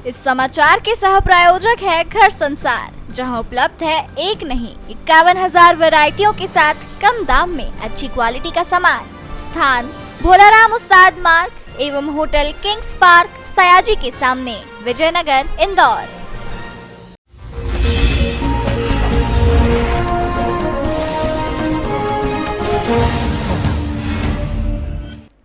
इस समाचार के सह प्रायोजक है घर संसार, जहां उपलब्ध है एक नहीं 51,000 वैरायटियों के साथ कम दाम में अच्छी क्वालिटी का सामान। स्थान भोलाराम उस्ताद मार्ग एवं होटल किंग्स पार्क सयाजी के सामने, विजयनगर, इंदौर।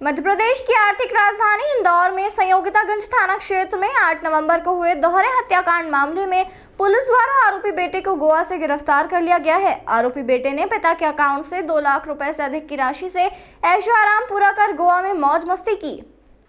मध्य प्रदेश की आर्थिक राजधानी इंदौर में संयोगितागंज थाना क्षेत्र में 8 नवंबर को हुए दोहरे हत्याकांड मामले में पुलिस द्वारा आरोपी बेटे को गोवा से गिरफ्तार कर लिया गया है। आरोपी बेटे ने पिता के अकाउंट से 2 लाख रुपए से अधिक की राशि से ऐशो आराम पूरा कर गोवा में मौज मस्ती की।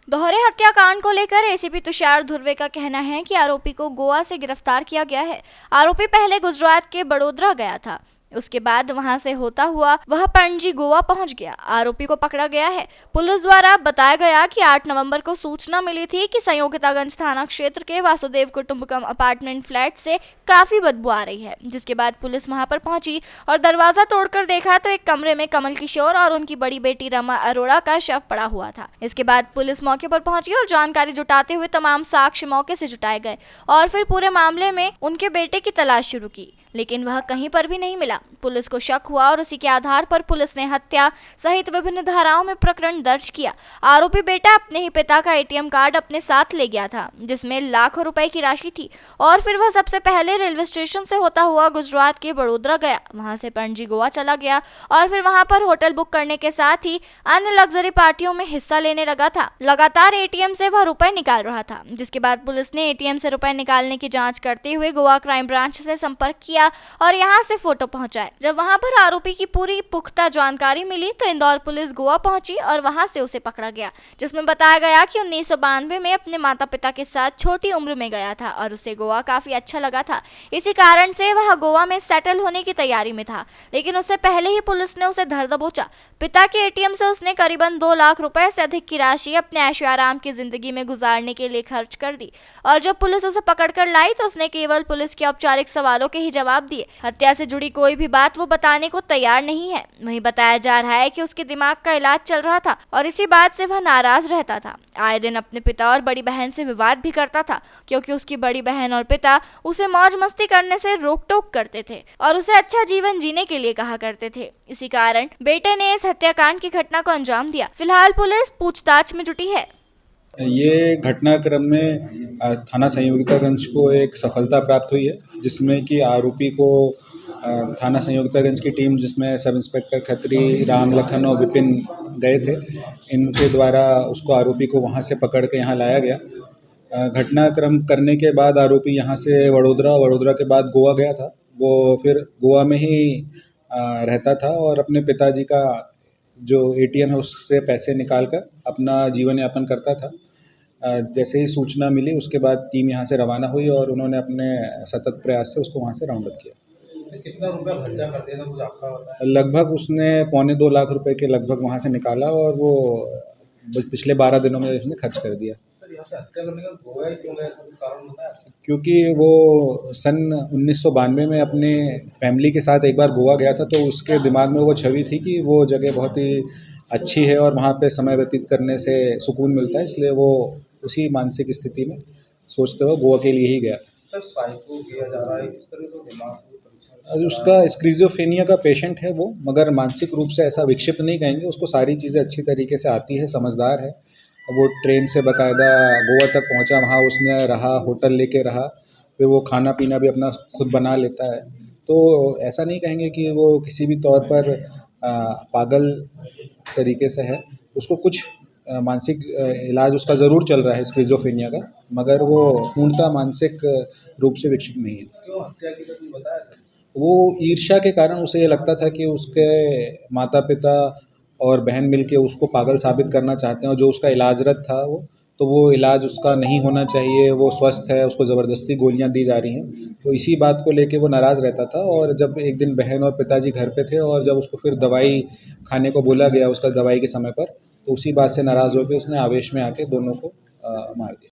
दोहरे हत्याकांड को लेकर एसीपी तुषार धुर्वे का कहना है कि आरोपी को गोवा से गिरफ्तार किया गया है। आरोपी पहले गुजरात के बड़ोदरा गया था, उसके बाद वहां से होता हुआ वह पणजी गोवा पहुंच गया। आरोपी को पकड़ा गया है। पुलिस द्वारा बताया गया कि 8 नवंबर को सूचना मिली थी कि संयोगितागंज थाना क्षेत्र के वासुदेव कुटुंबकम अपार्टमेंट फ्लैट से काफी बदबू आ रही है, जिसके बाद पुलिस वहां पर पहुंची और दरवाजा तोड़कर देखा तो एक कमरे में कमल किशोर और उनकी बड़ी बेटी रमा अरोड़ा का शव पड़ा हुआ था। इसके बाद पुलिस मौके पर पहुंची और जानकारी जुटाते हुए तमाम साक्ष्य मौके से जुटाए गए और फिर पूरे मामले में उनके बेटे की तलाश शुरू की, लेकिन वह कहीं पर भी नहीं मिला। पुलिस को शक हुआ और उसी के आधार पर पुलिस ने हत्या सहित विभिन्न धाराओं में प्रकरण दर्ज किया। आरोपी बेटा अपने ही पिता का एटीएम कार्ड अपने साथ ले गया था, जिसमें लाखों रुपए की राशि थी, और फिर वह सबसे पहले रेलवे स्टेशन से होता हुआ गुजरात के बड़ोदरा गया, वहां से पणजी गोवा चला गया और फिर वहां पर होटल बुक करने के साथ ही अन्य लग्जरी पार्टियों में हिस्सा लेने लगा था। लगातार एटीएम से वह रुपए निकाल रहा था, जिसके बाद पुलिस ने एटीएम से रुपए निकालने की जाँच करते हुए गोवा क्राइम ब्रांच से संपर्क किया और यहां से फोटो पहुंचाए। जब वहां पर आरोपी की पूरी पुख्ता जानकारी मिली तो इंदौर पुलिस गोवा पहुंची और वहां से उसे पकड़ा गया, जिसमें बताया गया कि 1992 में अपने माता पिता के साथ छोटी उम्र में गया था और उसे गोवा काफी अच्छा लगा था। इसी कारण से वह गोवा में सेटल होने की तैयारी में था, लेकिन उससे पहले ही पुलिस ने उसे धर दबोचा। पिता के एटीएम से उसने करीबन 2 लाख रुपए से अधिक की राशि अपने ऐशो आराम की जिंदगी में गुजारने के लिए खर्च कर दी और जब पुलिस उसे पकड़कर लाई तो उसने केवल पुलिस के औपचारिक सवालों के ही जवाब दिए। हत्या से जुड़ी कोई भी बात वो बताने को तैयार नहीं है। वहीं बताया जा रहा है कि उसके दिमाग का इलाज चल रहा था और इसी बात से वह नाराज रहता था। आए दिन अपने पिता और बड़ी बहन से विवाद भी करता था, क्योंकि उसकी बड़ी बहन और पिता उसे मौज मस्ती करने से रोक टोक करते थे और उसे अच्छा जीवन जीने के लिए कहा करते थे। इसी कारण बेटे ने इस हत्याकांड की घटना को अंजाम दिया। फिलहाल पुलिस पूछताछ में जुटी है। ये घटनाक्रम में थाना संयोगितागंज को एक सफलता प्राप्त हुई है, जिसमें कि आरोपी को थाना संयोगितागंज की टीम, जिसमें सब इंस्पेक्टर खत्री, राम लखन और विपिन गए थे, इनके द्वारा उसको आरोपी को वहां से पकड़ के यहाँ लाया गया। घटनाक्रम करने के बाद आरोपी यहाँ से वडोदरा के बाद गोवा गया था। वो फिर गोवा में ही रहता था और अपने पिताजी का जो एटीएम है उससे पैसे निकालकर अपना जीवन यापन करता था। जैसे ही सूचना मिली उसके बाद टीम यहाँ से रवाना हुई और उन्होंने अपने सतत प्रयास से उसको वहाँ से राउंड अप किया। कितना रुपया खर्चा कर दिया था कुछ आपका पता है? लगभग उसने 2.25 लाख रुपए के लगभग वहाँ से निकाला और वो पिछले 12 दिनों में उसने खर्च कर दिया। सर, यहाँ से हत्या करने का गोवा ही क्यों गया, कुछ कारण बताया? क्योंकि वो सन 1992 में अपने फैमिली के साथ एक बार गोवा गया था, तो उसके दिमाग में वो छवि थी कि वो जगह बहुत ही अच्छी है और वहाँ पे समय व्यतीत करने से सुकून मिलता है, इसलिए वो उसी मानसिक स्थिति में सोचते हुए गोवा के लिए ही गया। सर, साइको किया जा रहा है, इस तरह तो दिमाग की परीक्षा। उसका स्किज़ोफ्रेनिया का पेशेंट है वो, मगर मानसिक रूप से ऐसा विक्षिप्त नहीं कहेंगे। उसको सारी चीज़ें अच्छी तरीके से आती है, समझदार है। वो ट्रेन से बाकायदा गोवा तक पहुंचा, वहाँ उसने रहा, होटल लेके रहा, फिर वो खाना पीना भी अपना खुद बना लेता है। तो ऐसा नहीं कहेंगे कि वो किसी भी तौर पर पागल तरीके से है। उसको कुछ मानसिक इलाज उसका ज़रूर चल रहा है स्किज़ोफ्रेनिया का, मगर वो पूर्णतः मानसिक रूप से विक्षिप्त नहीं है। क्यों हत्या की तो बताया था? वो ईर्ष्या के कारण उसे ये लगता था कि उसके माता पिता और बहन मिलके उसको पागल साबित करना चाहते हैं और जो उसका इलाजरत था वो इलाज उसका नहीं होना चाहिए, वो स्वस्थ है, उसको ज़बरदस्ती गोलियां दी जा रही हैं। तो इसी बात को लेके वो नाराज़ रहता था और जब एक दिन बहन और पिताजी घर पे थे और जब उसको फिर दवाई खाने को बोला गया उसका दवाई के समय पर, तो उसी बात से नाराज़ होकर उसने आवेश में आके दोनों को मार दिया।